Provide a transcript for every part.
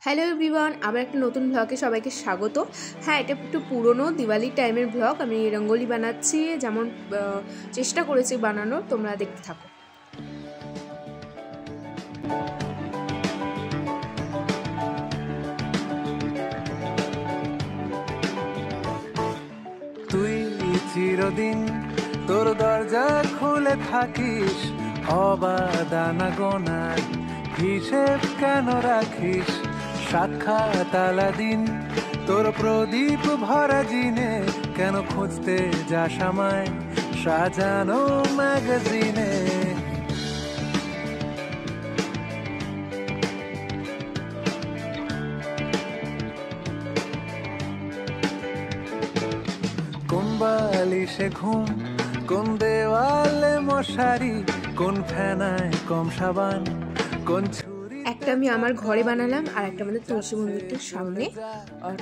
Hello everyone, আবার একটা নতুন ব্লগে সবাইকে স্বাগত। হ্যাঁ, এটা একটু পুরনো দিওয়ালির টাইমের ব্লগ। আমি রঙ্গোলি বানাচ্ছি, যেমন চেষ্টা করেছি বানানোর, তোমরা দেখতে থাকো। তুই চিরদিন তোর দরজা খুলে থাকিস, অবাদানা গোনার হিসেব কেন রাখিস? সাক্ষাৎ আলাদিন তোর প্রদীপ ভরা জিনে, কেন খুঁজতে যাস আমায় সাজানো ম্যাগাজিনে? কোন বালিশে ঘুম, কোন দেওয়ালে মশারি, কোন ফেনায় কম সাবান, কোন ছুরি। একটা আমি আমার ঘরে বানালাম আর একটা আমাদের তুলসী মন্দিরটার সামনে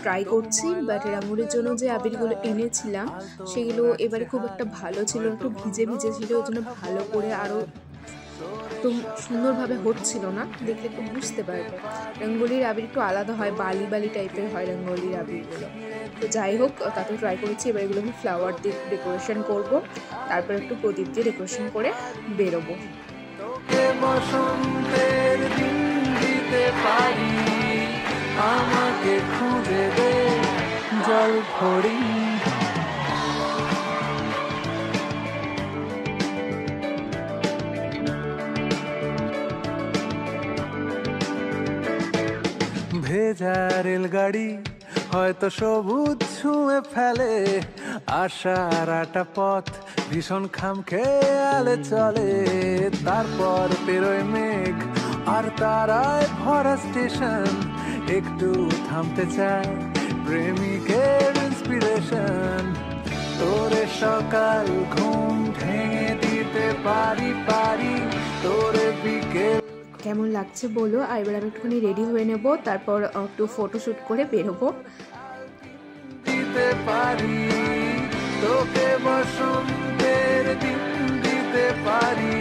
ট্রাই করছি। বাট রঙ্গোলির জন্য যে আবিরগুলো এনেছিলাম সেগুলো এবারে খুব একটা ভালো ছিল, একটু ভিজে ভিজে ছিল, ওই জন্য ভালো করে আরও একদম সুন্দরভাবে হচ্ছিল না। দেখলে একটু বুঝতে পারবে রঙ্গোলির আবির একটু আলাদা হয়, বালি বালি টাইপের হয় রঙ্গোলির আবিরগুলো। তো যাই হোক, তাতে ট্রাই করেছি। এবার এগুলো আমি ফ্লাওয়ার দিয়ে ডেকোরেশন করব, তারপর একটু প্রদীপ দিয়ে ডেকোরেশন করে বেরোবো। তোকে বসন্তের দিন দিতে পারি, আমাকে খুঁজে দে জল ভরি। ভেজা রেলগাড়ি হয়তো সবুজ ছুঁয়ে ফেলে, আশার একটা পথ ভীষণ খামখেয়ালে চলে। তারপর পেরোয় মেঘ আর তারায় ভরা স্টেশন, একটু থামতে চায় প্রেমিকের ইন্সপিরেশন। তোরে সকাল ঘুম ভেঙে দিতে পারি পারি, তোরে বিকেল। কেমন লাগছে বলো। আর এবার আমি একটুখানি রেডি হয়ে নেব, তারপর একটু ফটোশ্যুট করে বেরোবো। দিতে পারি তোকে বসন্তের দিন দিতে পারি।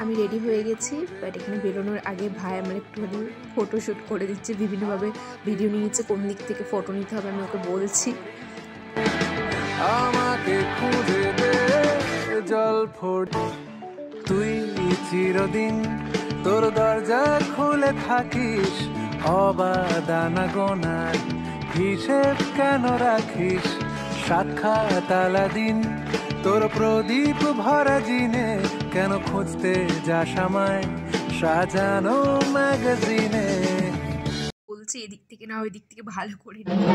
আমি রেডি হয়ে গেছি, বাট এখানে বেরোনোর আগে ভাই আমার একটুখানি ফটোশ্যুট করে দিচ্ছে, বিভিন্নভাবে ভিডিও নিয়েছে, কোন দিক থেকে ফটো নিতে হবে আমি ওকে বলছি। আমাকে খুঁজে দে জল ফোড়। তুই চিরদিন তোর দরজা খুলে থাকিস, অবাদানা গোনার হিসেব কেন রাখিস? সাক্ষাৎ আলাদিন তোর প্রদীপ ভরা জিনে, কেন খুঁজতে যাস আমায় সাজানো ম্যাগাজিনে? বলছি এদিক থেকে না ওই দিক থেকে ভালো করে নিয়ে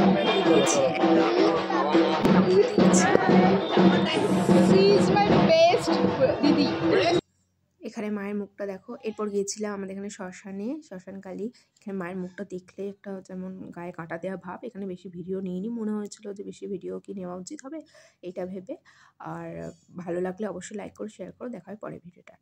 আমরা বেরিয়েছি। একটা ঠাকুর দেখছি, এখানে মায়ের মুখটা দেখো। এরপর গিয়েছিলাম আমাদের এখানে শ্মশানকালী। এখানে মায়ের মুখটা দেখলে একটা যেমন গায়ে কাঁটা দেওয়া ভাব। এখানে বেশি ভিডিও নিইনি, মনে হয়েছিল যে বেশি ভিডিও কি নেওয়া উচিত হবে এটা ভেবে। আর ভালো লাগলে অবশ্যই লাইক করো, শেয়ার করো। দেখা হয় পরের ভিডিওটা।